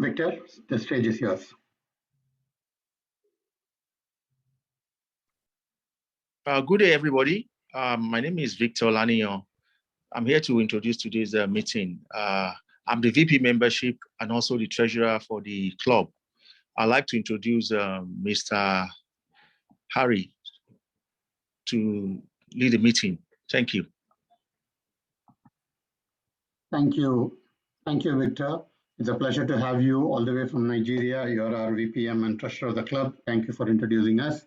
Victor, the stage is yours. Good day, everybody. My name is Victor Lanion. I'm here to introduce today's meeting. I'm the VP membership and also the treasurer for the club. I'd like to introduce Mr. Harry to lead the meeting. Thank you. Thank you. Thank you, Victor. It's a pleasure to have you all the way from Nigeria. You're our VPM and treasurer of the club. Thank you for introducing us.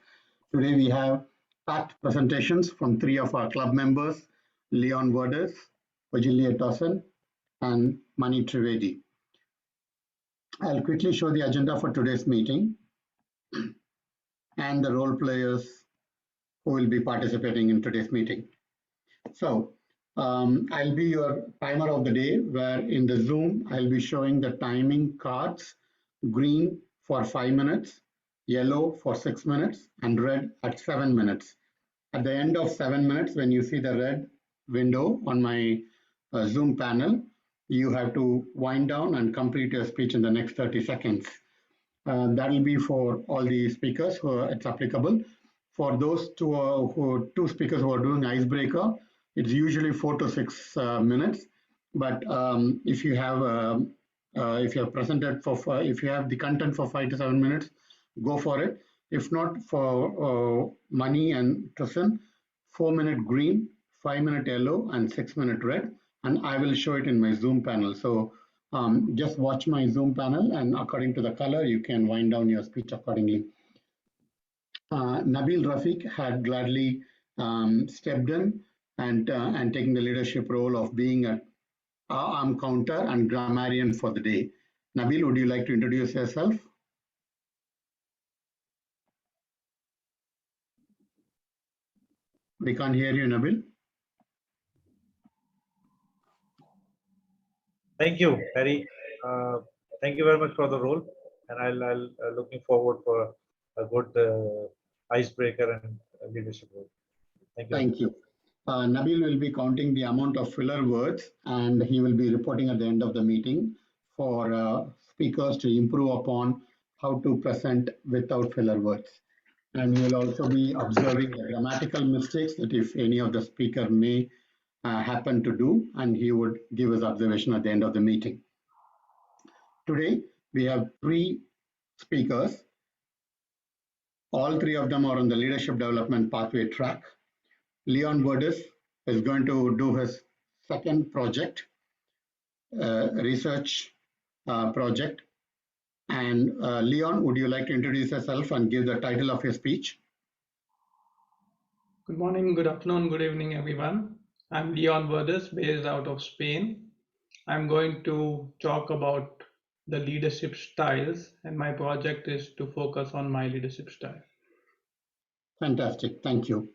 Today we have packed presentations from three of our club members, Leon Verdes, Ojilie Tosin, and Mani Trivedi. I'll quickly show the agenda for today's meeting and the role players who will be participating in today's meeting. So I'll be your timer of the day, where in the Zoom, I'll be showing the timing cards, green for 5 minutes, yellow for 6 minutes, and red at 7 minutes. At the end of 7 minutes, when you see the red window on my Zoom panel, you have to wind down and complete your speech in the next 30 seconds. That will be for all the speakers who it's applicable. For those two speakers who are doing icebreaker, it's usually 4 to 6 minutes. But if you have presented for if you have the content for 5 to 7 minutes, go for it. If not, for Mani and Tosin, 4-minute green, 5-minute yellow, and 6-minute red. And I will show it in my Zoom panel. So just watch my Zoom panel, and according to the color, you can wind down your speech accordingly. Nabil Rafiq had gladly stepped in and taking the leadership role of being an arm counter and grammarian for the day. Nabil, would you like to introduce yourself? We can't hear you, Nabil. Thank you, Harry. Thank you very much for the role, and I'll looking forward for a good icebreaker and leadership role. Thank you. Thank you. Nabil will be counting the amount of filler words, and he will be reporting at the end of the meeting for speakers to improve upon how to present without filler words. And he will also be observing the grammatical mistakes that if any of the speaker may happen to do, and he would give his observation at the end of the meeting. Today, we have 3 speakers. All 3 of them are on the leadership development pathway track. Leon Verdes is going to do his second project, research project. And Leon, would you like to introduce yourself and give the title of your speech? Good morning, good afternoon, good evening, everyone. I'm Leon Verdes, based out of Spain. I'm going to talk about the leadership styles, and my project is to focus on my leadership style. Fantastic, thank you.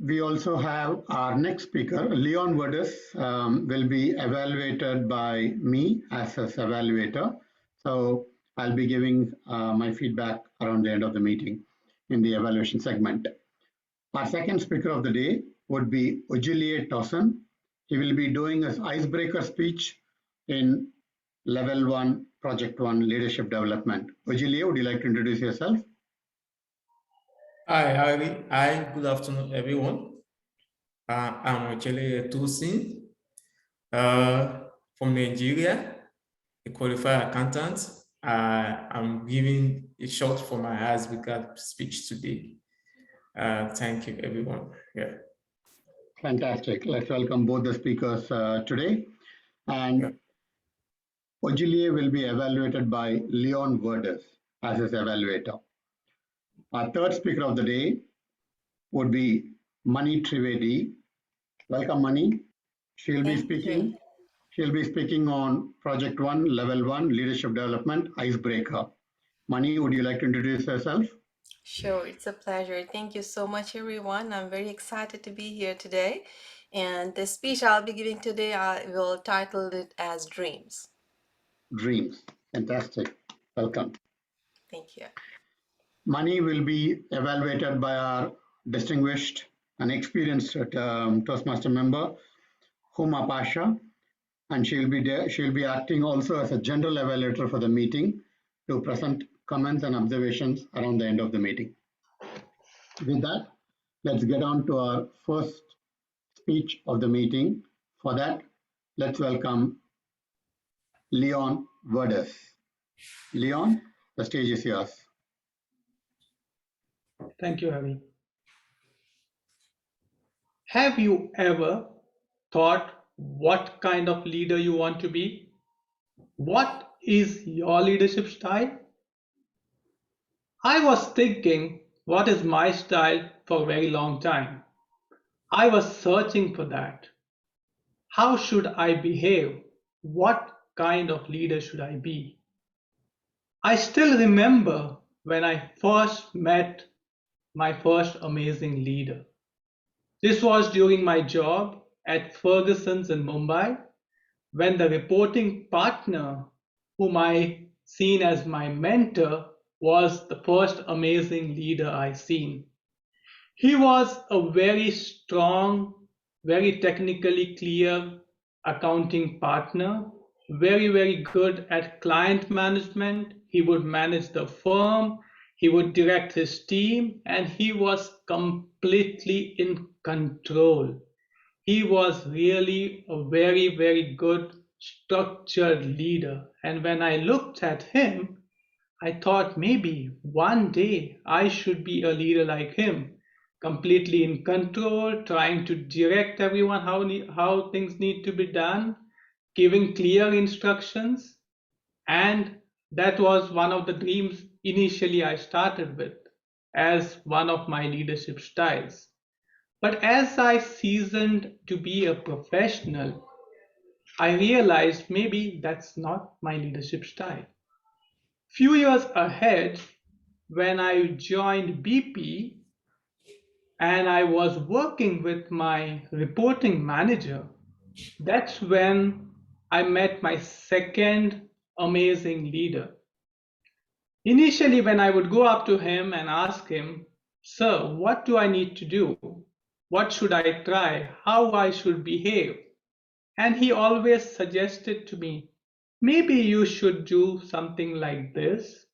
We also have our next speaker, Leon Verdes, will be evaluated by me as his evaluator. So I'll be giving my feedback around the end of the meeting in the evaluation segment. Our second speaker of the day would be Ojilie Tosin. He will be doing his icebreaker speech in Level 1, Project 1 Leadership Development. Ojilie, would you like to introduce yourself? Hi, Harry. Hi, good afternoon, everyone. I'm Ojilie Tosin from Nigeria, a qualified accountant. I'm giving a short for my icebreaker speech today. Thank you, everyone. Yeah. Fantastic. Let's welcome both the speakers today. And Ojilie will be evaluated by Leon Verdes as his evaluator. Our third speaker of the day would be Mani Trivedi. Welcome, Mani. She'll be speaking on Project 1, Level 1, Leadership Development, Icebreaker. Mani, would you like to introduce yourself? Sure, it's a pleasure. Thank you so much, everyone. I'm very excited to be here today. And the speech I'll be giving today, I will title it as Dreams. Dreams. Fantastic. Welcome. Thank you. Mani will be evaluated by our distinguished and experienced Toastmaster member, Huma Pasha. and she'll be there. She'll be acting also as a general evaluator for the meeting to present comments and observations around the end of the meeting. With that, let's get on to our first speech of the meeting. For that, let's welcome Leon Verdes. Leon, the stage is yours. Thank you, Harry. Have you ever thought what kind of leader you want to be? What is your leadership style? I was thinking, what is my style for a very long time. I was searching for that. How should I behave? What kind of leader should I be? I still remember when I first met my first amazing leader. This was during my job at Ferguson's in Mumbai, when the reporting partner, whom I seen as my mentor, was the first amazing leader I seen. He was a very strong, very technically clear accounting partner, very good at client management. He would manage the firm, he would direct his team, and he was completely in control. He was really a very good structured leader. And when I looked at him, I thought maybe one day I should be a leader like him, completely in control, trying to direct everyone how things need to be done, giving clear instructions. And that was one of the dreams initially I started with as one of my leadership styles. But as I seasoned to be a professional, I realized maybe that's not my leadership style. Few years ahead, when I joined BP and I was working with my reporting manager, that's when I met my second amazing leader. Initially, when I would go up to him and ask him, "Sir, what do I need to do? What should I try? How I should behave?" And he always suggested to me, maybe you should do something like this.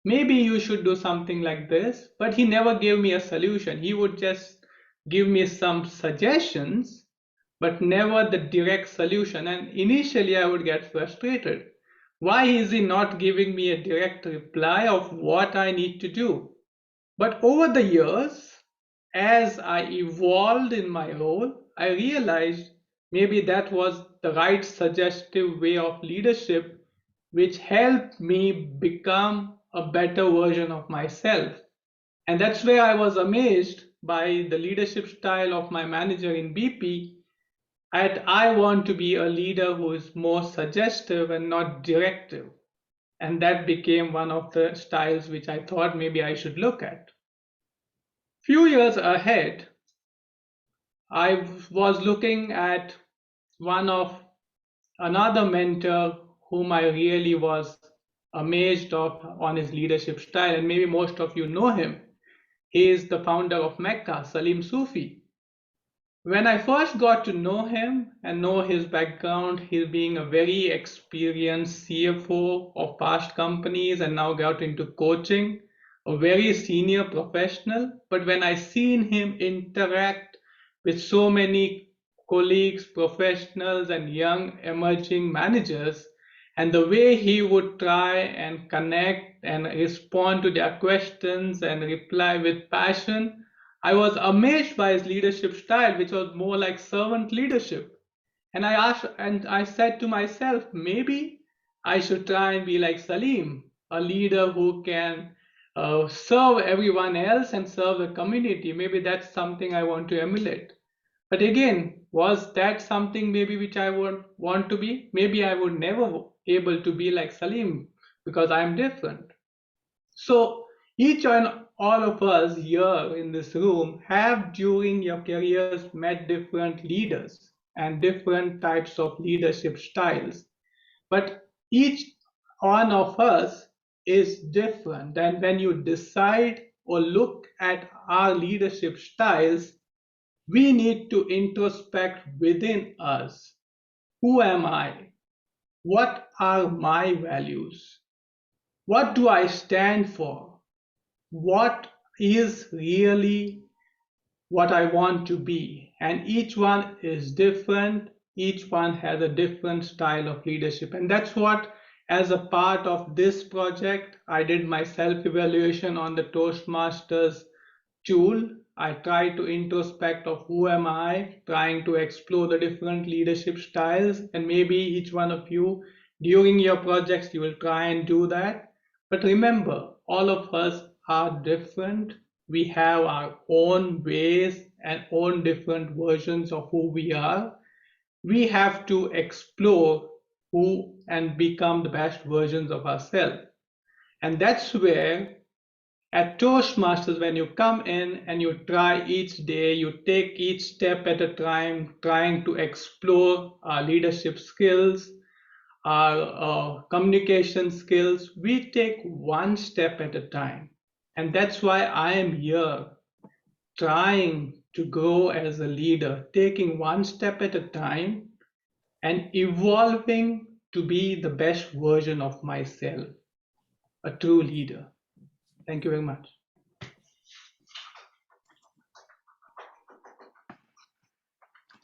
Maybe you should do something like this. But he never gave me a solution. He would just give me some suggestions, but never the direct solution. And initially I would get frustrated. Why is he not giving me a direct reply of what I need to do? But over the years, as I evolved in my role, I realized maybe that was the right suggestive way of leadership, which helped me become a better version of myself. And that's where I was amazed by the leadership style of my manager in BP. I want to be a leader who is more suggestive and not directive. And that became one of the styles which I thought maybe I should look at. Few years ahead, I was looking at another mentor whom I really was amazed on his leadership style, and maybe most of you know him. He is the founder of Mecca, Salim Sufi. When I first got to know him and know his background, he being a very experienced CFO of past companies and now got into coaching, a very senior professional. But when I seen him interact with so many colleagues, professionals, and young emerging managers, and the way he would try and connect and respond to their questions and reply with passion, I was amazed by his leadership style, which was more like servant leadership. And I said to myself, maybe I should try and be like Salim, a leader who can serve everyone else and serve the community. Maybe that's something I want to emulate. But again, was that something maybe which I would want to be? Maybe I would never able to be like Salim because I am different. So each and all of us here in this room have during your careers met different leaders and different types of leadership styles. But each one of us is different. And when you decide or look at our leadership styles, we need to introspect within us. who am I? What are my values? What do I stand for? What is really what I want to be? And each one is different. Each one has a different style of leadership. And that's what, as a part of this project, I did my self-evaluation on the Toastmasters tool. I try to introspect of who am I, trying to explore the different leadership styles, and maybe each one of you during your projects you will try and do that. But remember, all of us are different. We have our own ways and own different versions of who we are. We have to explore who and become the best versions of ourselves. And that's where at Toastmasters, when you come in and you try each day, you take each step at a time, trying to explore our leadership skills, our communication skills. We take one step at a time. And that's why I am here, trying to grow as a leader, taking one step at a time and evolving to be the best version of myself, a true leader. Thank you very much.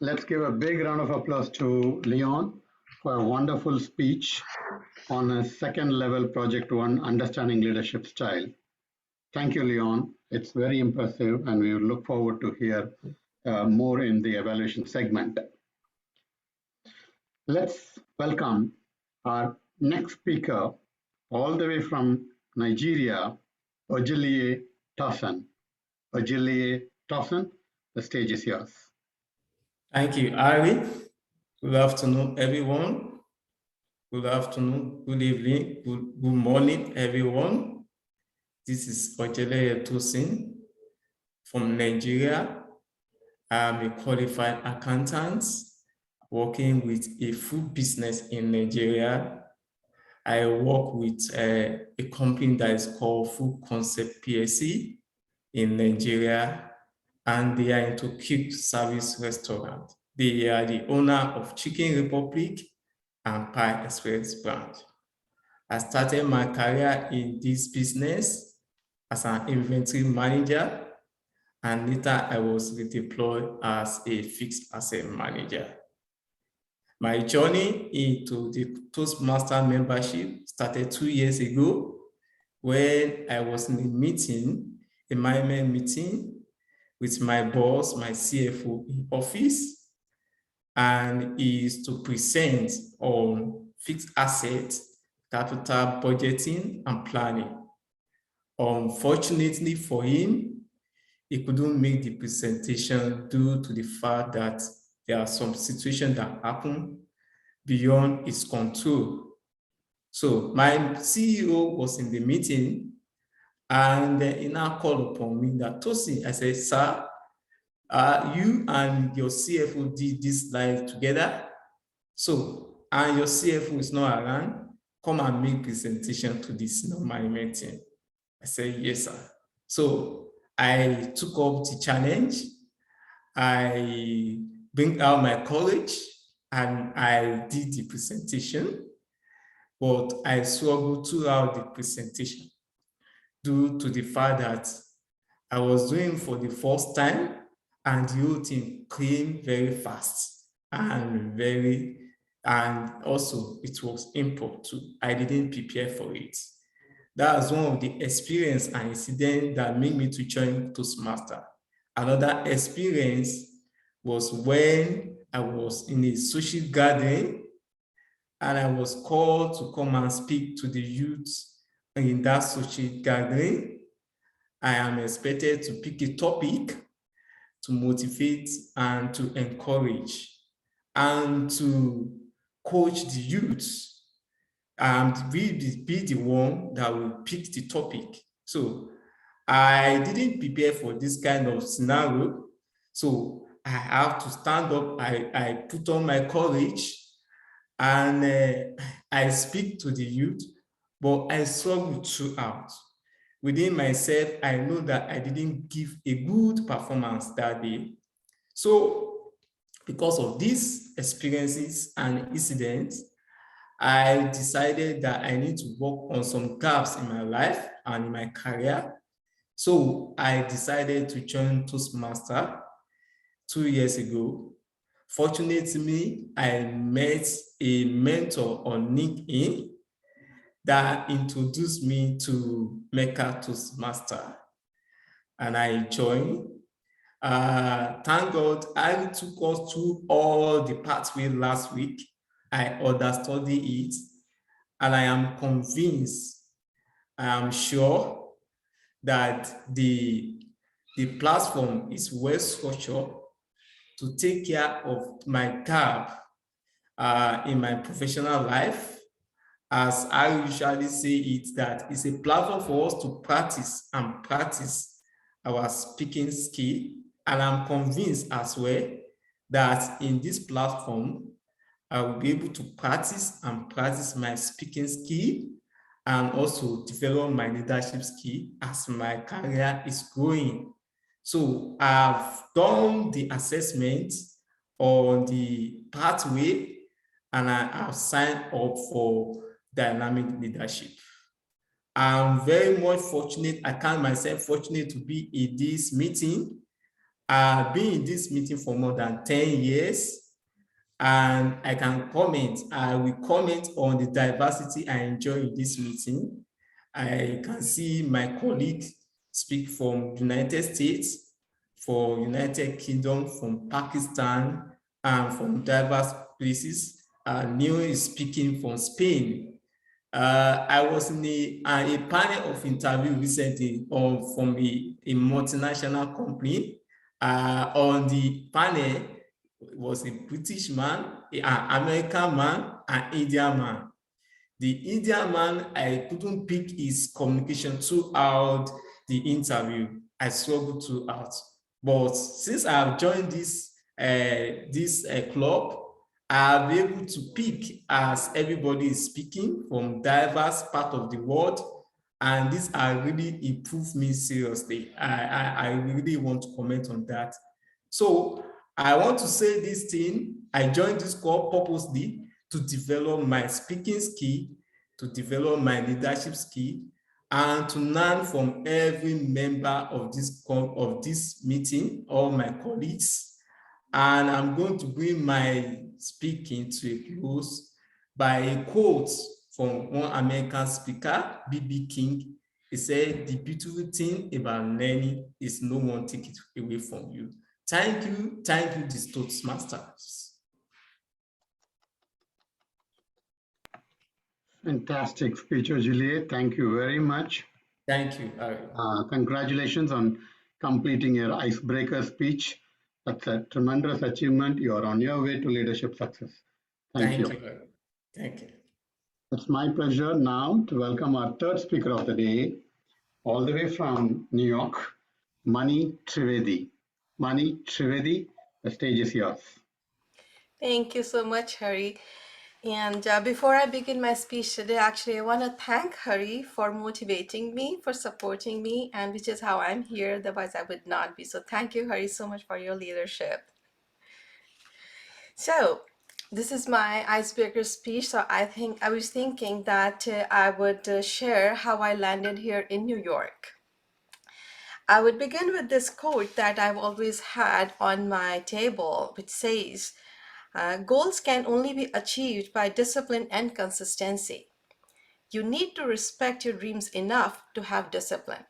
Let's give a big round of applause to Leon for a wonderful speech on a second level Project One Understanding Leadership Style. Thank you, Leon. It's very impressive, and we look forward to hear more in the evaluation segment. Let's welcome our next speaker, all the way from Nigeria, Ojilie Tosin. Ojilie Tosin, the stage is yours. Thank you, Ari. Good afternoon, everyone. Good afternoon, good evening, good morning, everyone. This is Ojilie Tosin from Nigeria. I'm a qualified accountant working with a food business in Nigeria. I work with a company that is called Food Concept PSC in Nigeria, and they are into quick service restaurant. They are the owner of Chicken Republic and Pie Express brand. I started my career in this business as an inventory manager, and later I was redeployed as a fixed asset manager. My journey into the Toastmaster membership started 2 years ago when I was in a meeting, a management meeting with my boss, my CFO in office, and he is to present on fixed assets, capital budgeting, and planning. Unfortunately for him, he couldn't make the presentation due to the fact that there are some situations that happen beyond his control. So my CEO was in the meeting, and he now called upon me that, Tosin, I said, sir, you and your CFO did this slide together. So, and your CFO is not around, come and make presentation to this management team. I said, yes, sir. So I took up the challenge. I bring out my courage and I did the presentation, but I struggled throughout the presentation due to the fact that I was doing for the first time and the whole thing came very fast and also it was import too. I didn't prepare for it. That was one of the experience and incident that made me to join Toastmaster. Another experience was when I was in a social gathering and I was called to come and speak to the youth in that social gathering. I am expected to pick a topic to motivate and to encourage and to coach the youth and be the one that will pick the topic. So I didn't prepare for this kind of scenario. So I have to stand up, I put on my courage and I speak to the youth, but I struggle throughout. Within myself, I know that I didn't give a good performance that day. So Because of these experiences and incidents, I decided that I need to work on some gaps in my life and in my career. So I decided to join Toastmaster 2 years ago. Fortunately, I met a mentor on LinkedIn that introduced me to Mecca Toastmaster, and I joined. Thank God, I took us through all the pathway last week. I understood it, and I am convinced, I am sure that the platform is well structured to take care of my gap in my professional life. As I usually say it, that it's a platform for us to practice and practice our speaking skill. And I'm convinced as well that in this platform, I will be able to practice and practice my speaking skill and also develop my leadership skill as my career is growing. So I've done the assessment on the pathway and I have signed up for dynamic leadership. I'm very much fortunate. I count myself fortunate to be in this meeting. I've been in this meeting for more than 10 years, and I will comment on the diversity I enjoy in this meeting. I can see my colleagues speak from United States, from United Kingdom, from Pakistan, and from diverse places. Neil is speaking from Spain. I was in a panel of interview recently from a multinational company. On the panel was a British man, an American man, an Indian man. The Indian man, I couldn't pick his communication throughout the interview. I struggled throughout. But since I have joined this club, I'll be able to pick as everybody is speaking from diverse part of the world. And this has really improved me seriously. I really want to comment on that. So I want to say this thing. I joined this club purposely to develop my speaking skill, to develop my leadership skill, and to learn from every member of this meeting, all my colleagues. And I'm going to bring my speaking to a close by a quote from one American speaker, B.B. King. He said, "The beautiful thing about learning is no one take it away from you." Thank you, the Toastmasters. Fantastic speech, Juliet. Thank you very much. Thank you. Congratulations on completing your icebreaker speech. That's a tremendous achievement. You are on your way to leadership success. Thank you. Thank you. It's my pleasure now to welcome our third speaker of the day, all the way from New York, Mani Trivedi. Mani Trivedi, the stage is yours. Thank you so much, Hari. And before I begin my speech today, actually, I want to thank Hari for motivating me, for supporting me, and which is how I'm here. Otherwise, I would not be. So thank you, Hari, so much for your leadership. So this is my icebreaker speech. So I was thinking that I would share how I landed here in New York. I would begin with this quote that I've always had on my table, which says, goals can only be achieved by discipline and consistency. You need to respect your dreams enough to have discipline.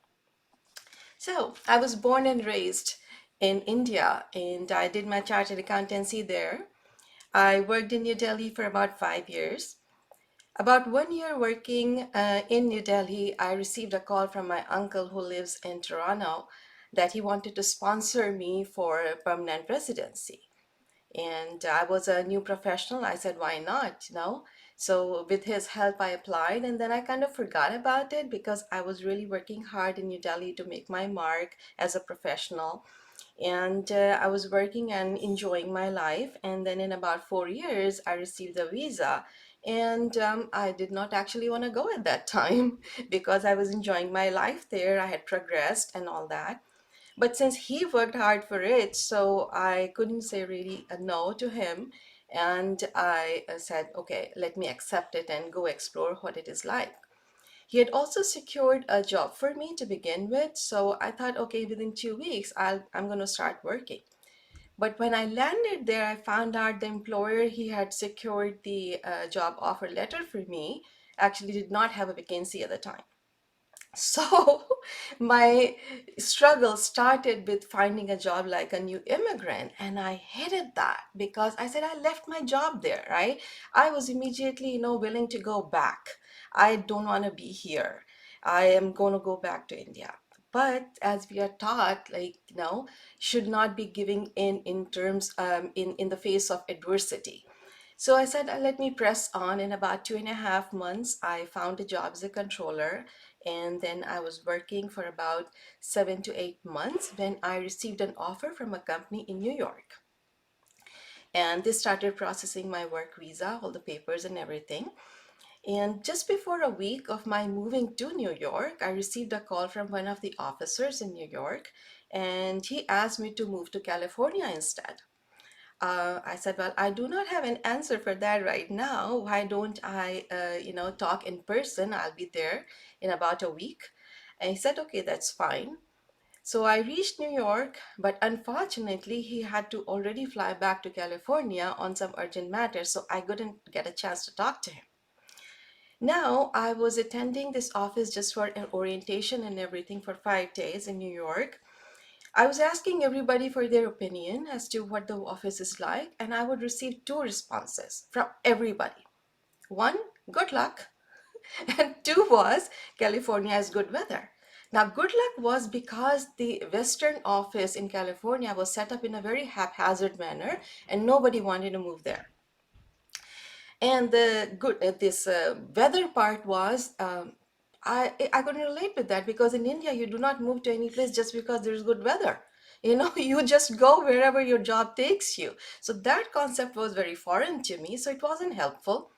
So I was born and raised in India, and I did my chartered accountancy there. I worked in New Delhi for about 5 years. About 1 year working in New Delhi, I received a call from my uncle who lives in Toronto that he wanted to sponsor me for a permanent residency. And I was a new professional. I said, why not? So with his help, I applied, and then I kind of forgot about it because I was really working hard in New Delhi to make my mark as a professional. And I was working and enjoying my life. And then in about 4 years, I received a visa. And I did not actually want to go at that time because I was enjoying my life there. I had progressed and all that. But since he worked hard for it, so I couldn't say really a no to him. And I said, okay, let me accept it and go explore what it is like. He had also secured a job for me to begin with. So I thought, okay, within 2 weeks, I'm going to start working. But when I landed there, I found out the employer he had secured the job offer letter for me actually did not have a vacancy at the time. So my struggle started with finding a job like a new immigrant. And I hated that because I said I left my job there, right? I was immediately, willing to go back. I don't want to be here. I am going to go back to India. But as we are taught, should not be giving in terms in the face of adversity. So I said, let me press on. In about 2.5 months, I found a job as a controller. And then I was working for about 7 to 8 months when I received an offer from a company in New York. And they started processing my work visa, all the papers and everything. And just before a week of my moving to New York, I received a call from one of the officers in New York. And he asked me to move to California instead. I said, well, I do not have an answer for that right now. Why don't I, talk in person? I'll be there in about a week. And he said, okay, that's fine. So I reached New York, but unfortunately, he had to already fly back to California on some urgent matters, so I couldn't get a chance to talk to him. Now, I was attending this office just for an orientation and everything for 5 days in New York. I was asking everybody for their opinion as to what the office is like, and I would receive two responses from everybody. One, good luck, and two was California has good weather. Now, good luck was because the Western office in California was set up in a very haphazard manner, and nobody wanted to move there. And the good this weather part was I couldn't relate with that because in India you do not move to any place just because there's good weather. You just go wherever your job takes you. So that concept was very foreign to me, so it wasn't helpful.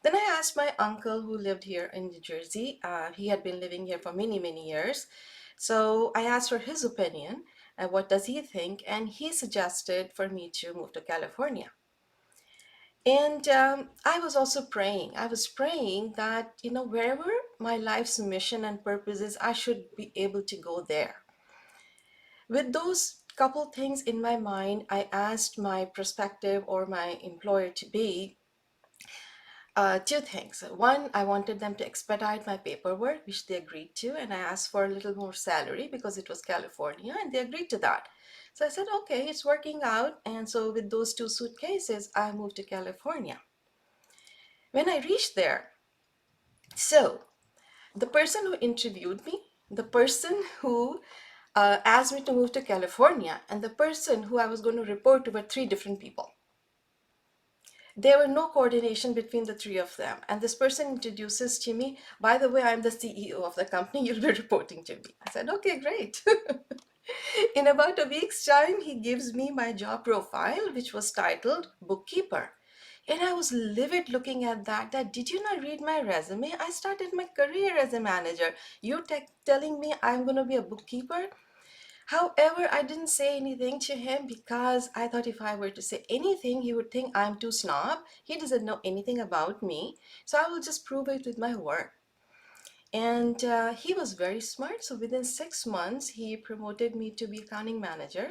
Then I asked my uncle who lived here in New Jersey. He had been living here for many, many years. So I asked for his opinion. What does he think? And he suggested for me to move to California. And I was also praying. I was praying that, wherever my life's mission and purpose is, I should be able to go there. With those couple things in my mind, I asked my prospective or my employer to be two things. One, I wanted them to expedite my paperwork, which they agreed to, and I asked for a little more salary because it was California, and they agreed to that. So I said, okay, it's working out. And so with those two suitcases, I moved to California. When I reached there, so the person who interviewed me, the person who asked me to move to California, and the person who I was going to report to were three different people. There were no coordination between the three of them. And this person introduces to me, by the way, I'm the CEO of the company, you'll be reporting to me. I said, okay, great. In about a week's time, he gives me my job profile, which was titled bookkeeper. And I was livid looking at that did you not read my resume? I started my career as a manager. You're telling me I'm going to be a bookkeeper? However, I didn't say anything to him because I thought if I were to say anything, he would think I'm too snob. He doesn't know anything about me. So I will just prove it with my work. And he was very smart. So within 6 months, he promoted me to be accounting manager.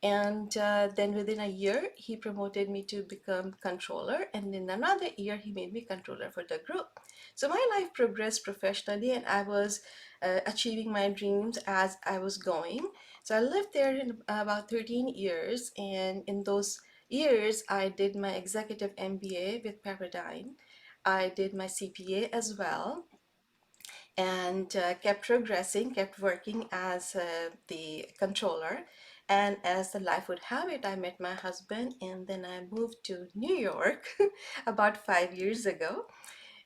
And then within a year, he promoted me to become controller. And in another year, he made me controller for the group. So my life progressed professionally, and I was achieving my dreams as I was going. So I lived there in about 13 years. And in those years, I did my executive MBA with Paradigm. I did my CPA as well, and kept progressing, kept working as the controller. And as the life would have it, I met my husband, and then I moved to New York about 5 years ago.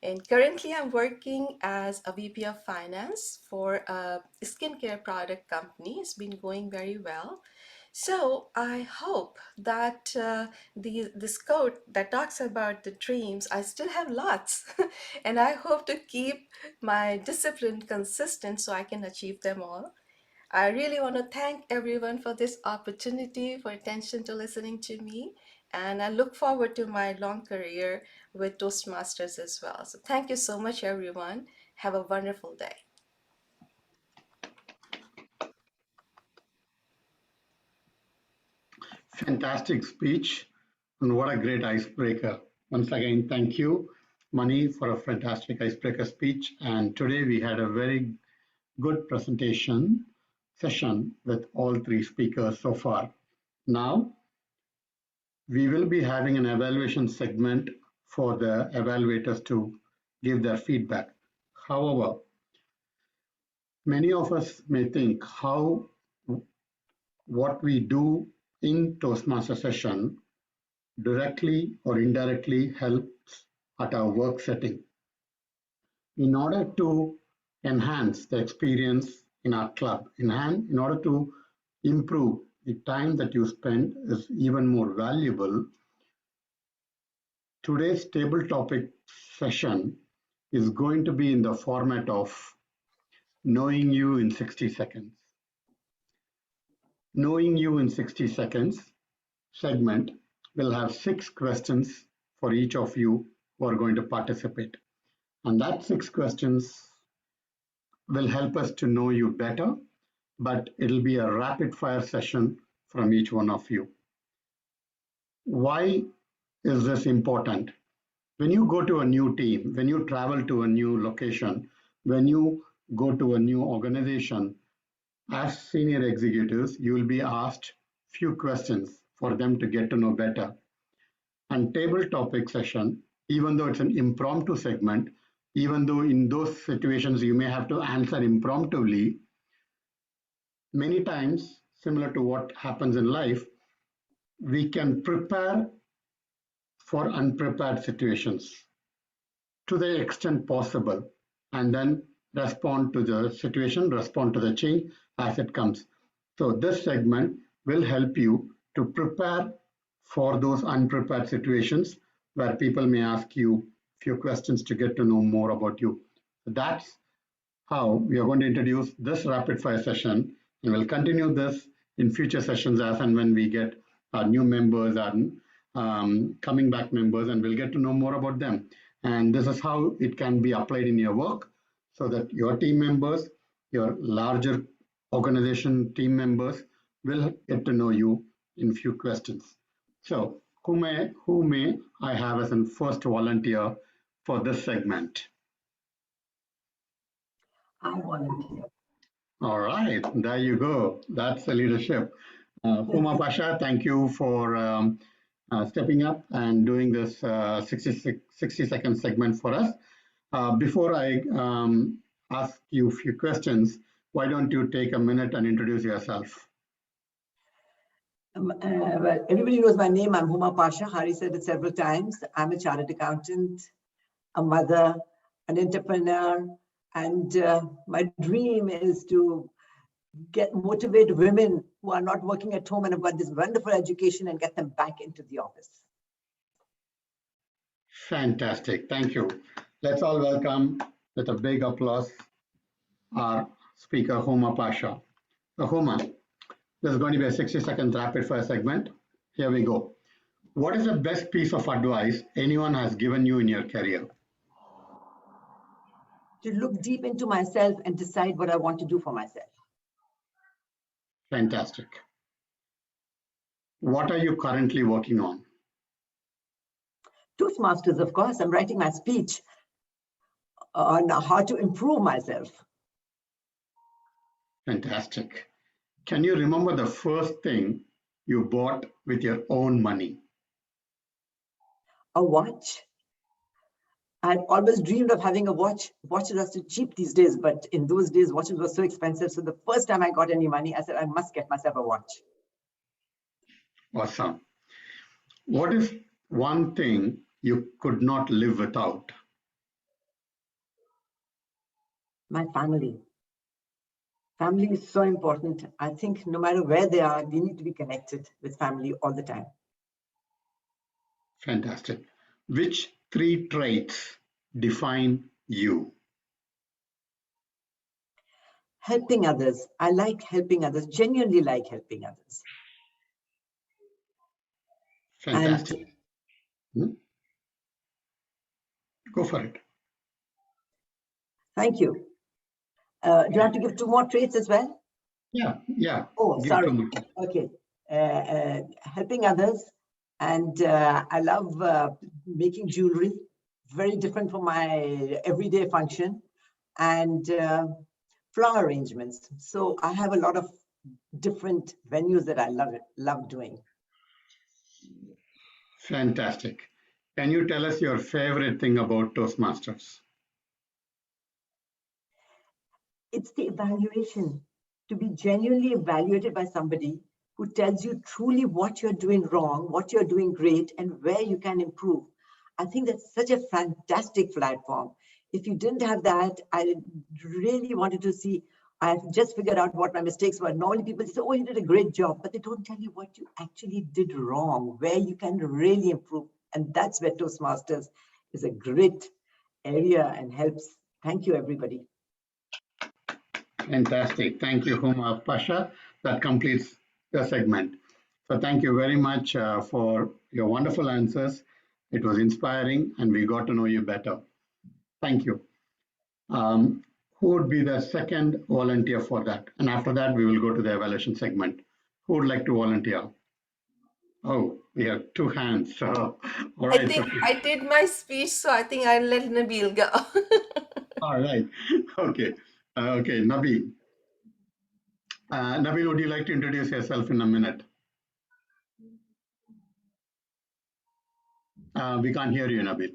And currently, I'm working as a VP of Finance for a skincare product company. It's been going very well. So I hope that this quote that talks about the dreams, I still have lots, and I hope to keep my discipline consistent so I can achieve them all. I really want to thank everyone for this opportunity, for attention to listening to me, and I look forward to my long career with Toastmasters as well. So thank you so much, everyone. Have a wonderful day. Fantastic speech, and what a great icebreaker. Once again, thank you, Mani, for a fantastic icebreaker speech. And today we had a very good presentation session with all three speakers so far. Now, we will be having an evaluation segment for the evaluators to give their feedback. However, many of us may think how what we do in Toastmaster session directly or indirectly helps at our work setting. In order to enhance the experience in our club, in order to improve the time that you spend is even more valuable, today's table topic session is going to be in the format of knowing you in 60 seconds. Knowing you in 60 seconds segment will have 6 questions for each of you who are going to participate. And that 6 questions will help us to know you better, but it'll be a rapid fire session from each one of you. Why is this important? When you go to a new team, when you travel to a new location, when you go to a new organization, as senior executives, you will be asked few questions for them to get to know better. And table topic session, even though it's an impromptu segment, even though in those situations you may have to answer impromptu, many times, similar to what happens in life, we can prepare for unprepared situations to the extent possible and then respond to the situation, respond to the change as it comes. So this segment will help you to prepare for those unprepared situations where people may ask you few questions to get to know more about you. That's how we are going to introduce this rapid fire session, and we'll continue this in future sessions as and when we get our new members and coming back members, and we'll get to know more about them. And this is how it can be applied in your work so that your team members, your larger organization team members will get to know you in few questions. So who may I have as a first volunteer for this segment? I volunteer. All right, there you go. That's the leadership. Huma Pasha, thank you for stepping up and doing this 60-second segment for us. Before I ask you a few questions, why don't you take a minute and introduce yourself? Well, everybody knows my name. I'm Huma Pasha. Hari said it several times. I'm a chartered accountant, a mother, an entrepreneur, and my dream is to motivate women who are not working at home and have got this wonderful education and get them back into the office. Fantastic, thank you. Let's all welcome with a big applause our speaker, Huma Pasha. So Huma, this is going to be a 60-second rapid fire segment. Here we go. What is the best piece of advice anyone has given you in your career? To look deep into myself and decide what I want to do for myself. Fantastic. What are you currently working on? Toastmasters, of course. I'm writing my speech on how to improve myself. Fantastic. Can you remember the first thing you bought with your own money? A watch. I've always dreamed of having a watch. Watches are so cheap these days, but in those days, watches were so expensive. So the first time I got any money, I said, I must get myself a watch. Awesome. What is one thing you could not live without? My family. Family is so important. I think no matter where they are, they need to be connected with family all the time. Fantastic. Which 3 traits define you? helping others. I like helping others, genuinely like helping others. Fantastic. Go for it. Thank you. Do I have to give 2 more traits as well? Yeah, yeah. Oh, Give sorry. 2 more. Okay. Helping others. And I love making jewelry, very different from my everyday function, and flower arrangements. So I have a lot of different venues that I love doing. Fantastic. Can you tell us your favorite thing about Toastmasters? It's the evaluation, to be genuinely evaluated by somebody who tells you truly what you're doing wrong, what you're doing great, and where you can improve. I think that's such a fantastic platform. If you didn't have that, I really wanted to see, I've just figured out what my mistakes were. Normally people say, oh, you did a great job, but they don't tell you what you actually did wrong, where you can really improve. And that's where Toastmasters is a great area and helps. Thank you, everybody. Fantastic. Thank you, Huma Pasha. That completes the segment. So thank you very much for your wonderful answers. It was inspiring and we got to know you better. Thank you. Who would be the second volunteer for that? And after that, we will go to the evaluation segment. Who would like to volunteer? Oh, we have 2 hands. So, all right. I think I did my speech, so I think I'll let Nabil go. All right. Okay. Okay, Nabil. Nabil, would you like to introduce yourself in a minute? We can't hear you, Nabil.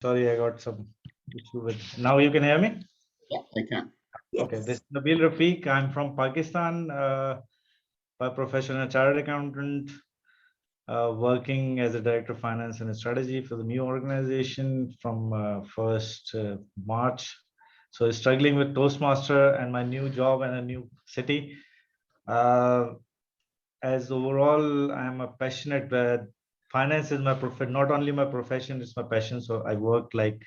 Sorry, I got some issue with. Now you can hear me? Yeah, I can. Yes. Okay, this is Nabil Rafiq. I'm from Pakistan. By profession, a chartered accountant, working as a director of finance and strategy for the new organization from 1st March. So struggling with Toastmaster and my new job and a new city. As overall, I'm a passionate. Finance is my profession, not only my profession, it's my passion. So I work like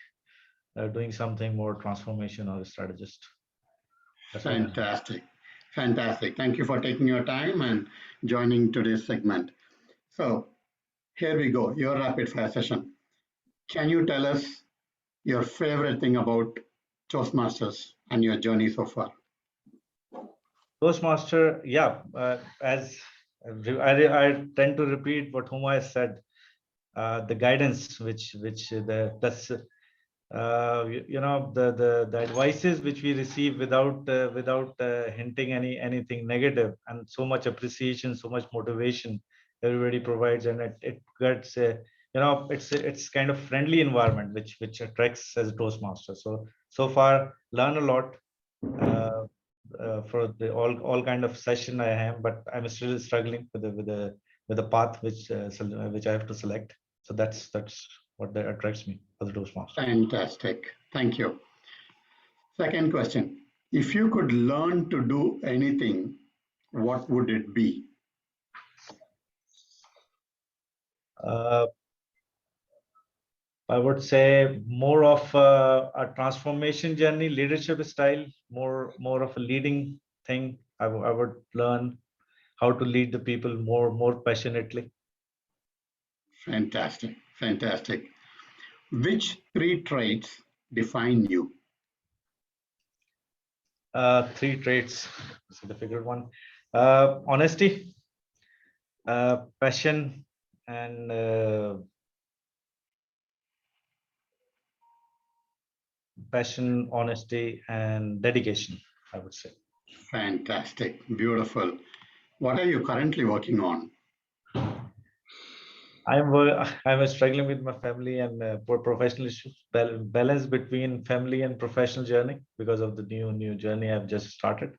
doing something more transformation or a strategist. That's Fantastic. Fantastic. Thank you for taking your time and joining today's segment. So here we go, your rapid fire session. Can you tell us your favorite thing about Toastmasters and your journey so far? Toastmaster, yeah, as I tend to repeat what Huma has said, the guidance which the plus the advices which we receive without hinting anything negative, and so much appreciation, so much motivation everybody provides, and it gets it's kind of friendly environment which attracts as a Toastmaster. So far learn a lot for the all kind of session I am, but I'm still struggling with the path which I have to select. So that's what that attracts me as a Toastmaster. Fantastic. Thank you. Second question. If you could learn to do anything, what would it be? I would say more of a transformation journey, leadership style, more of a leading thing. I would learn how to lead the people more passionately. Fantastic. Fantastic. Which 3 traits define you? 3 traits. It's a difficult one. Honesty, passion, and passion, honesty, and dedication, I would say. Fantastic. Beautiful. What are you currently working on? I was struggling with my family and professional issues, balance between family and professional journey because of the new journey I've just started.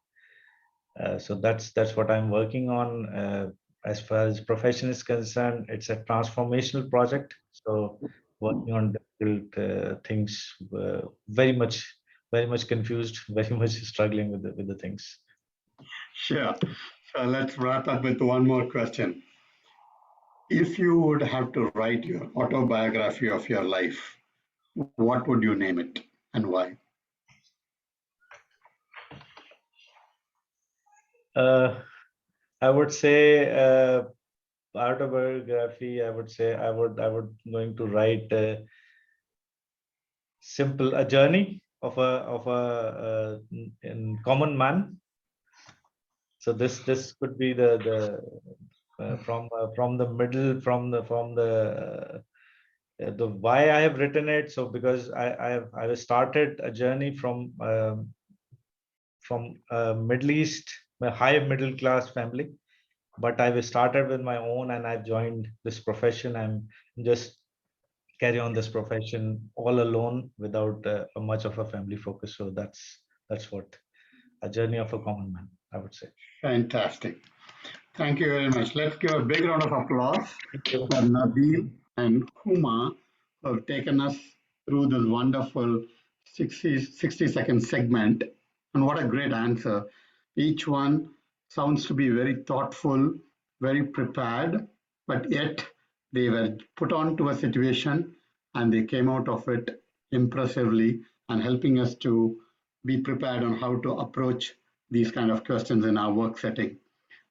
So that's what I'm working on. As far as profession is concerned, it's a transformational project. So working on difficult things, very much confused, very much struggling with the things. Sure. So let's wrap up with one more question. If you would have to write your autobiography of your life, what would you name it and why? I would say autobiography. I would say I would going to write a journey of a common man. So this could be from the middle, from the why I have written it. So because I started a journey from Middle East, a high middle class family, but I've started with my own and I've joined this profession. I'm just carry on this profession all alone without much of a family focus. So that's what a journey of a common man, I would say. Fantastic. Thank you very much. Let's give a big round of applause Thank you. for Nabil and Huma who have taken us through this wonderful 60-second segment. And what a great answer. Each one sounds to be very thoughtful, very prepared, but yet they were put on to a situation and they came out of it impressively and helping us to be prepared on how to approach these kind of questions in our work setting.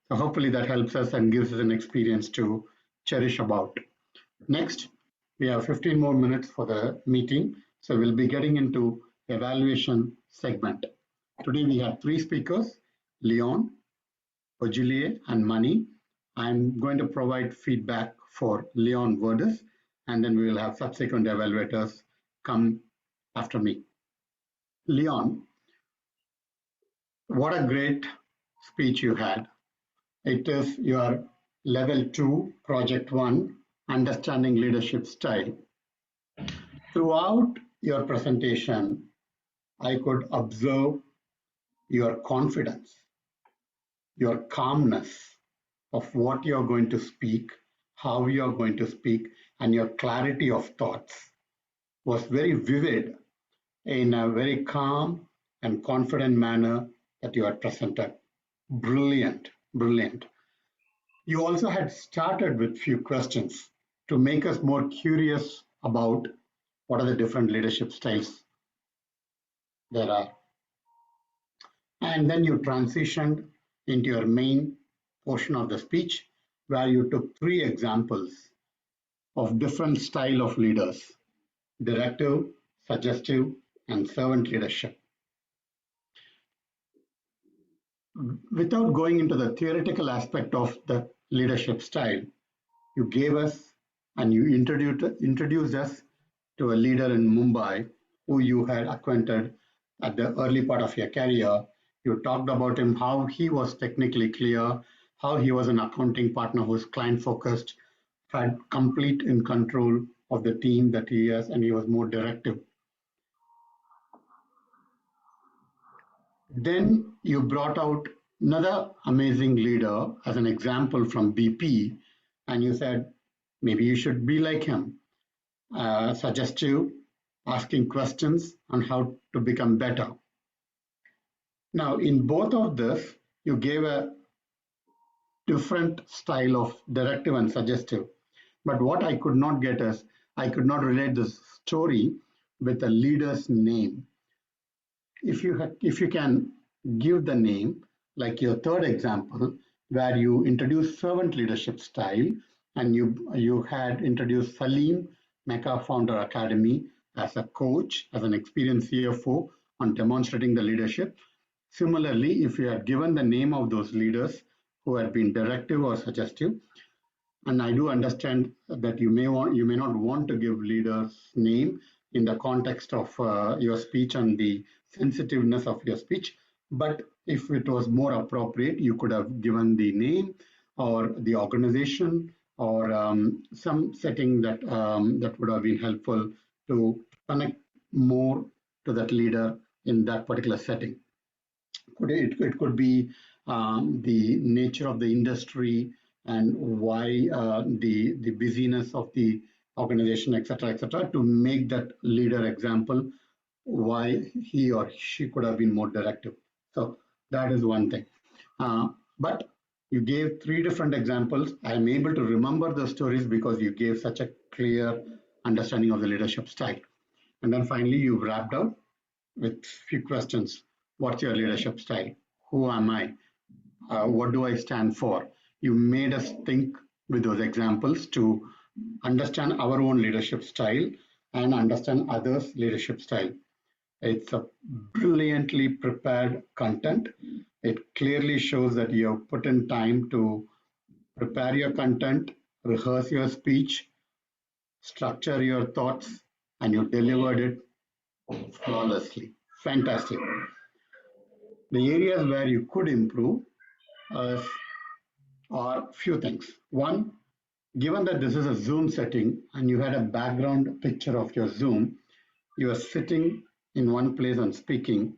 So hopefully that helps us and gives us an experience to cherish about. Next, we have 15 more minutes for the meeting. So we'll be getting into evaluation segment. Today we have 3 speakers, Leon, Ojilie, and Mani. I'm going to provide feedback for Leon Verdes, and then we will have subsequent evaluators come after me. Leon, what a great speech you had. It is your level 2, project 1, understanding leadership style. Throughout your presentation, I could observe your confidence, your calmness of what you're going to speak, how you're going to speak, and your clarity of thoughts was very vivid in a very calm and confident manner that you had presented. Brilliant, brilliant. You also had started with few questions to make us more curious about what are the different leadership styles there are. And then you transitioned into your main portion of the speech where you took 3 examples of different style of leaders: directive, suggestive, and servant leadership. Without going into the theoretical aspect of the leadership style, you gave us and you introduced us to a leader in Mumbai who you had acquainted at the early part of your career. You talked about him, how he was technically clear, how he was an accounting partner who was client focused, had complete in control of the team that he has, and he was more directive. Then you brought out another amazing leader as an example from BP, and you said, maybe you should be like him, suggestive, asking questions on how to become better. Now, in both of this, you gave a different style of directive and suggestive. But what I could not get is, I could not relate this story with a leader's name. If you can give the name, like your third example, where you introduced servant leadership style, and you had introduced Salim, Mecca Founder Academy, as a coach, as an experienced CFO on demonstrating the leadership. Similarly, if you had given the name of those leaders who had been directive or suggestive, and I do understand that you may not want to give leaders' name in the context of your speech and the sensitiveness of your speech. But if it was more appropriate, you could have given the name or the organization or some setting that that would have been helpful to connect more to that leader in that particular setting. It could be the nature of the industry and why the busyness of the organization, etc., to make that leader example why he or she could have been more directive. So that is one thing. But you gave 3 different examples. I am able to remember the stories because you gave such a clear understanding of the leadership style. And then finally, you wrapped up with few questions. What's your leadership style? Who am I? What do I stand for? You made us think with those examples to understand our own leadership style and understand others' leadership style. It's a brilliantly prepared content. It clearly shows that you have put in time to prepare your content, rehearse your speech, structure your thoughts, and you delivered it flawlessly. Fantastic. The areas where you could improve are few things. One, given that this is a Zoom setting and you had a background picture of your Zoom, you are sitting in one place and speaking,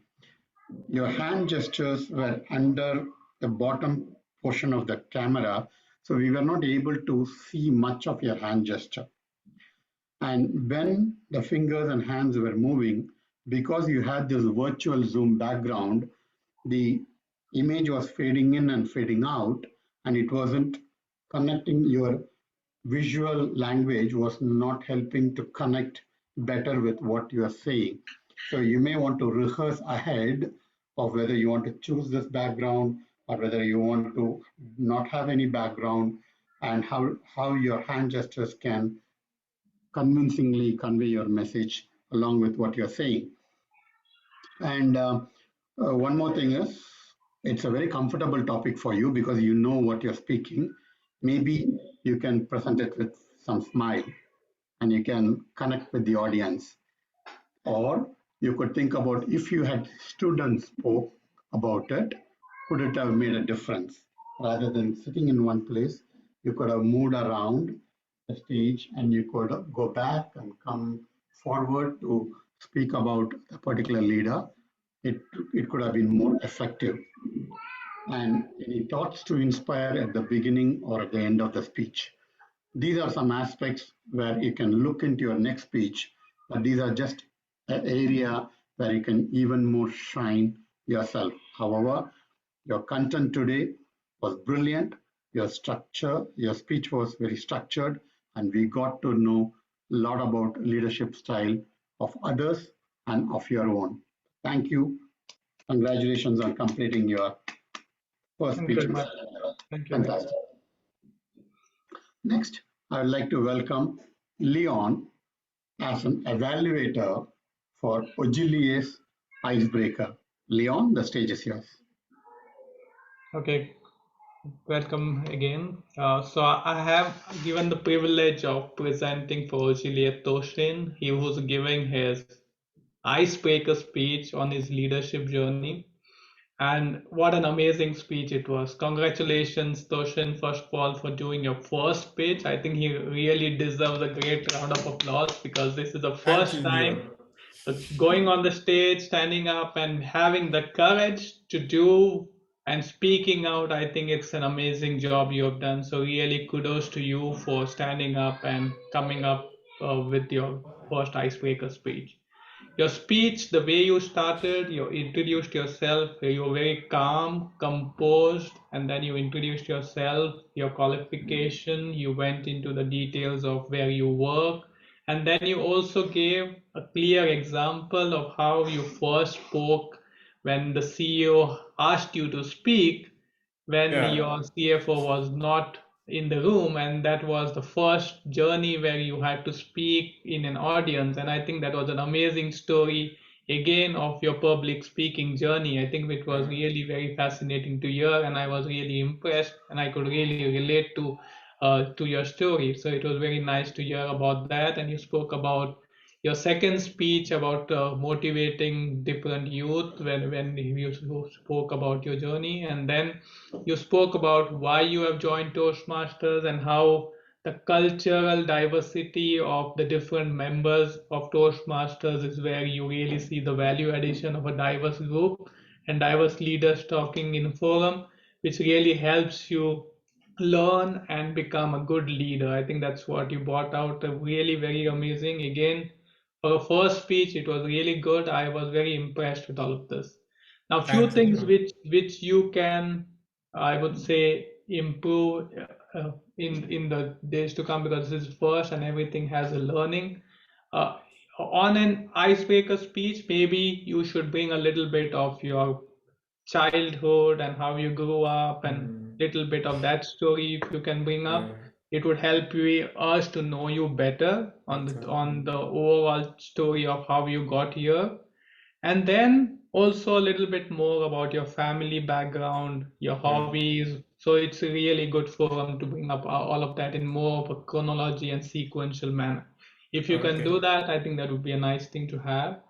your hand gestures were under the bottom portion of the camera, so we were not able to see much of your hand gesture. And when the fingers and hands were moving, because you had this virtual Zoom background, the image was fading in and fading out, and it wasn't connecting. Your visual language was not helping to connect better with what you are saying. So you may want to rehearse ahead of whether you want to choose this background or whether you want to not have any background, and how your hand gestures can convincingly convey your message along with what you're saying. And one more thing is, it's a very comfortable topic for you because you know what you're speaking. Maybe you can present it with some smile and you can connect with the audience. Or you could think about if you had stood and spoke about it, could it have made a difference? Rather than sitting in one place, you could have moved around the stage and you could go back and come forward to speak about a particular leader. It could have been more effective. And any thoughts to inspire at the beginning or at the end of the speech? These are some aspects where you can look into your next speech, but these are just an area where you can even more shine yourself. However, your content today was brilliant. Your speech was very structured, and we got to know a lot about leadership style of others and of your own. Thank you. Congratulations on completing your first Thank you speech. very much. Thank you. Fantastic. Next, I would like to welcome Leon as an evaluator for Ogilvier's Icebreaker. Leon, the stage is yours. Okay, welcome again. So I have given the privilege of presenting for Juliet Toshin. He was giving his icebreaker speech on his leadership journey. And what an amazing speech it was. Congratulations, Toshin, first of all, for doing your first speech. I think he really deserves a great round of applause because this is the first time going on the stage, standing up and having the courage to do and speaking out. I think it's an amazing job you have done. So really kudos to you for standing up and coming up with your first icebreaker speech. Your speech, the way you started, you introduced yourself, you were very calm, composed, and then you introduced yourself, your qualification, you went into the details of where you work, and then you also gave a clear example of how you first spoke when the CEO asked you to speak, when your CFO was not in the room, and that was the first journey where you had to speak in an audience. And I think that was an amazing story again of your public speaking journey. I think it was really very fascinating to hear, and I was really impressed, and I could really relate to your story. So it was very nice to hear about that. And you spoke about your second speech about motivating different youth when you spoke about your journey, and then you spoke about why you have joined Toastmasters and how the cultural diversity of the different members of Toastmasters is where you really see the value addition of a diverse group and diverse leaders talking in a forum, which really helps you learn and become a good leader. I think that's what you brought out. Really very amazing. Again, for a first speech, it was really good. I was very impressed with all of this. Now, few things which you can, I would say, improve in the days to come, because this is first and everything has a learning. on an icebreaker speech, maybe you should bring a little bit of your childhood and how you grew up and little bit of that story if you can bring up. It would help us to know you better on the overall story of how you got here, and then also a little bit more about your family background, your hobbies. So it's a really good forum to bring up all of that in more of a chronology and sequential manner. If you can do that, I think that would be a nice thing to have.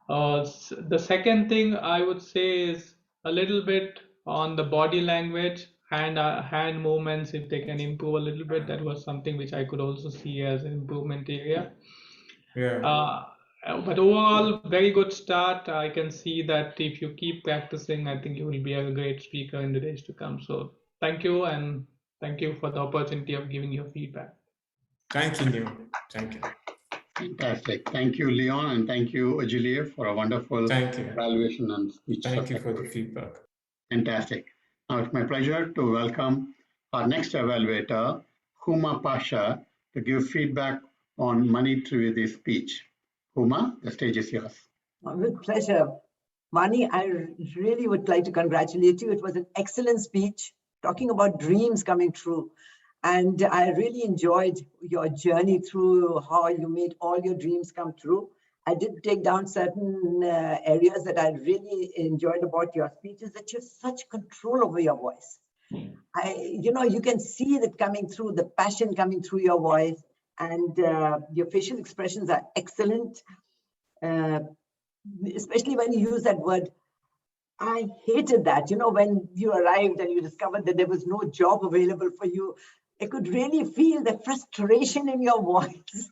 The second thing I would say is a little bit on the body language, hand movements. If they can improve a little bit, that was something which I could also see as an improvement area. But overall, very good start. I can see that if you keep practicing, I think you will be a great speaker in the days to come. So thank you, and thank you for the opportunity of giving your feedback. Thank you, Leon. Thank you. Fantastic. Thank you, Leon, and thank you, Ajilia, for a wonderful evaluation and speech. Thank you for the feedback. Fantastic. Now it's my pleasure to welcome our next evaluator, Huma Pasha, to give feedback on Mani Trivedi's speech. Huma, the stage is yours. With pleasure. Mani, I really would like to congratulate you. It was an excellent speech talking about dreams coming true. And I really enjoyed your journey through how you made all your dreams come true. I did take down certain areas that I really enjoyed about your speech, is that you have such control over your voice. You can see that coming through, the passion coming through your voice, and your facial expressions are excellent. Especially when you use that word. I hated that, when you arrived and you discovered that there was no job available for you. I could really feel the frustration in your voice.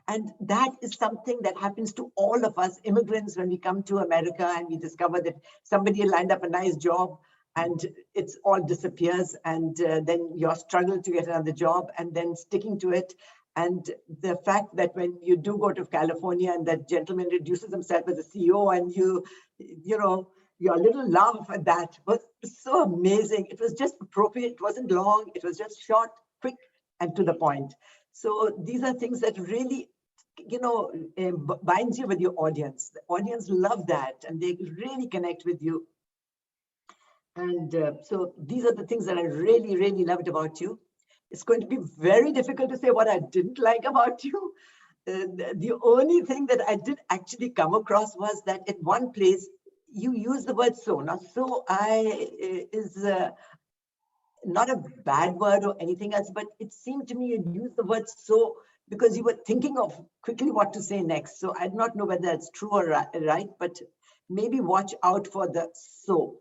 And that is something that happens to all of us immigrants when we come to America and we discover that somebody lined up a nice job and it's all disappears. And then your struggle to get another job and then sticking to it. And the fact that when you do go to California and that gentleman introduces himself as a CEO and your little laugh at that was so amazing. It was just appropriate. It wasn't long. It was just short, quick, and to the point. So these are things that really, binds you with your audience. The audience love that and they really connect with you. And so these are the things that I really, really loved about you. It's going to be very difficult to say what I didn't like about you. The only thing that I did actually come across was that at one place you use the word so. Now, so is not a bad word or anything else, but it seemed to me you used the word so because you were thinking of quickly what to say next. So I do not know whether it's true or right, but maybe watch out for the so.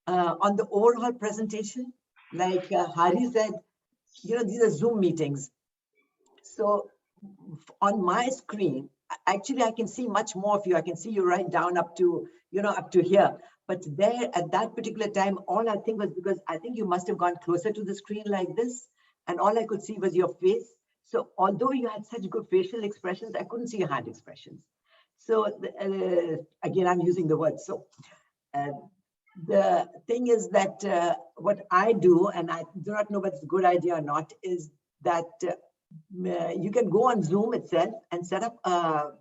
On the overall presentation, like Hari said, these are Zoom meetings. So on my screen, actually, I can see much more of you. I can see you right down up to, up to here. But there at that particular time, all I think was because I think you must have gone closer to the screen like this. And all I could see was your face. So although you had such good facial expressions, I couldn't see your hand expressions. So again, I'm using the word so. The thing is that what I do, and I do not know whether it's a good idea or not, is that you can go on Zoom itself and set up a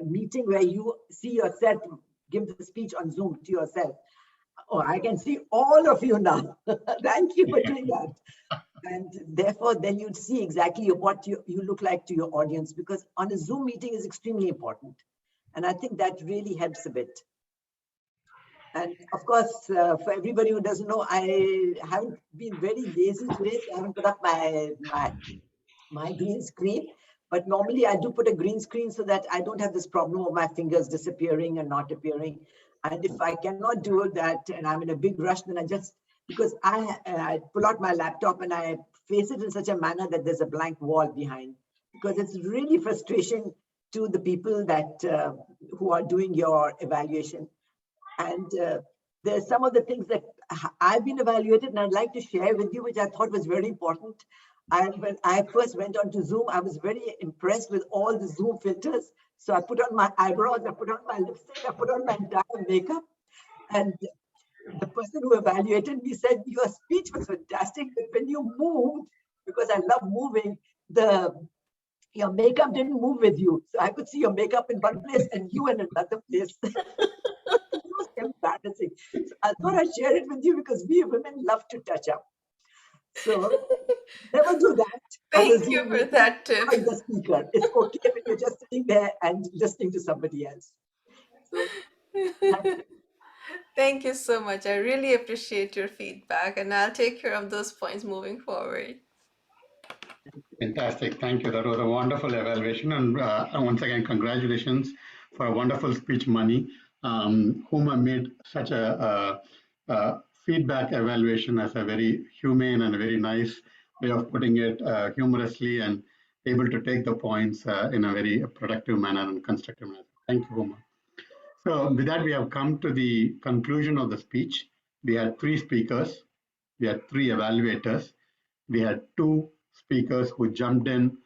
meeting where you see yourself, give the speech on Zoom to yourself. Oh, I can see all of you now. Thank you for doing that. And therefore, then you'd see exactly what you look like to your audience, because on a Zoom meeting is extremely important. And I think that really helps a bit. And of course, for everybody who doesn't know, I haven't been very lazy today. So I haven't put up my green screen. But normally I do put a green screen so that I don't have this problem of my fingers disappearing and not appearing. And if I cannot do that and I'm in a big rush, then I just, because I pull out my laptop and I face it in such a manner that there's a blank wall behind. Because it's really frustration to the people that who are doing your evaluation. And there's some of the things that I've been evaluated and I'd like to share with you, which I thought was very important. And when I first went onto Zoom, I was very impressed with all the Zoom filters. So I put on my eyebrows, I put on my lipstick, I put on my entire makeup. And the person who evaluated me said, your speech was fantastic, but when you moved, because I love moving, the your makeup didn't move with you. So I could see your makeup in one place and you in another place. It was embarrassing. So I thought I'd share it with you because we women love to touch up. So never do that. Thank you for that tip. The speaker. It's okay when you're just sitting there and listening to somebody else. So thank you. Thank you so much. I really appreciate your feedback, and I'll take care of those points moving forward. Fantastic. Thank you. That was a wonderful evaluation. And once again, congratulations for a wonderful speech, Mani. Huma made such a feedback evaluation as a very humane and a very nice way of putting it, humorously and able to take the points in a very productive manner and constructive manner. Thank you, Huma. So with that, we have come to the conclusion of the speech. We had 3 speakers. We had 3 evaluators. We had 2 speakers who jumped in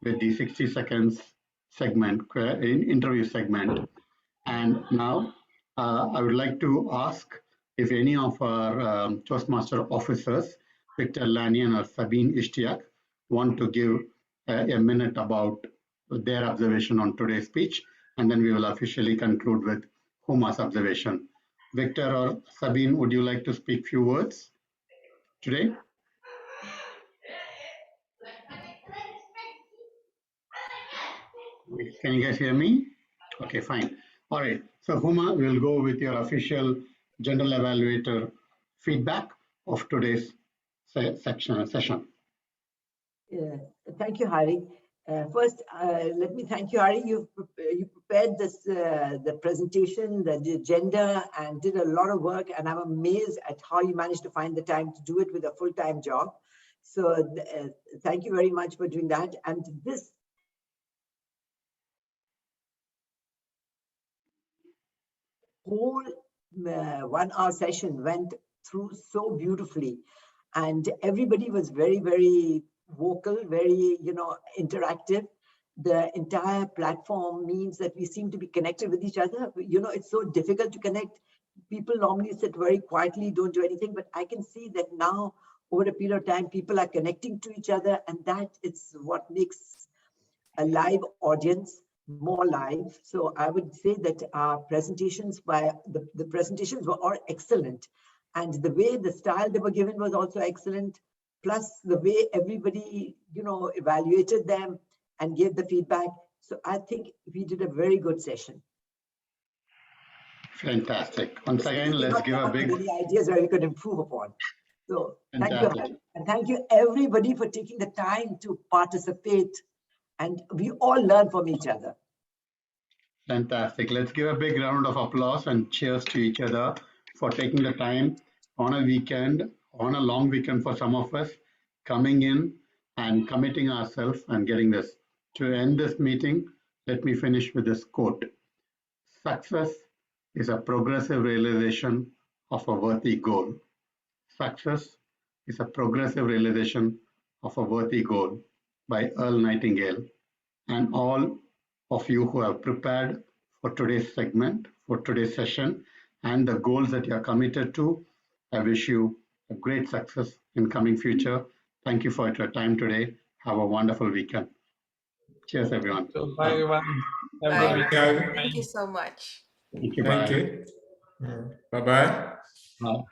with the 60 seconds segment, interview segment. And now I would like to ask if any of our Toastmaster officers, Victor Lanyan or Sabine Ishtiak, want to give a minute about their observation on today's speech, and then we will officially conclude with Huma's observation. Victor or Sabine, would you like to speak few words today? Can you guys hear me? Okay, fine. All right. So Huma, we'll go with your official general evaluator feedback of today's session. Thank you, Hari. First, let me thank you, Hari. You prepared this the presentation, the agenda, and did a lot of work. And I'm amazed at how you managed to find the time to do it with a full-time job. So thank you very much for doing that. And this whole 1 hour session went through so beautifully, and everybody was very, very vocal, very, interactive. The entire platform means that we seem to be connected with each other. It's so difficult to connect. People normally sit very quietly, don't do anything, but I can see that now over a period of time, people are connecting to each other, and that is what makes a live audience more live. So I would say that our presentations the presentations were all excellent, and the way the style they were given was also excellent, plus the way everybody evaluated them and gave the feedback. So I think we did a very good session. Fantastic. Once again, let's give a big ideas where we could improve upon. So thank you, and thank you everybody for taking the time to participate, and we all learn from each other. Fantastic. Let's give a big round of applause and cheers to each other for taking the time on a weekend, on a long weekend for some of us, coming in and committing ourselves and getting this. To end this meeting, let me finish with this quote. Success is a progressive realization of a worthy goal. Success is a progressive realization of a worthy goal, by Earl Nightingale. And all of you who have prepared for today's segment, for today's session, and the goals that you are committed to, I wish you a great success in coming future. Thank you for your time today. Have a wonderful weekend. Cheers, everyone. So bye, everyone. Have a Bye. good weekend. Thank you so much. Thank you. Thank Bye. you. Bye-bye. Bye.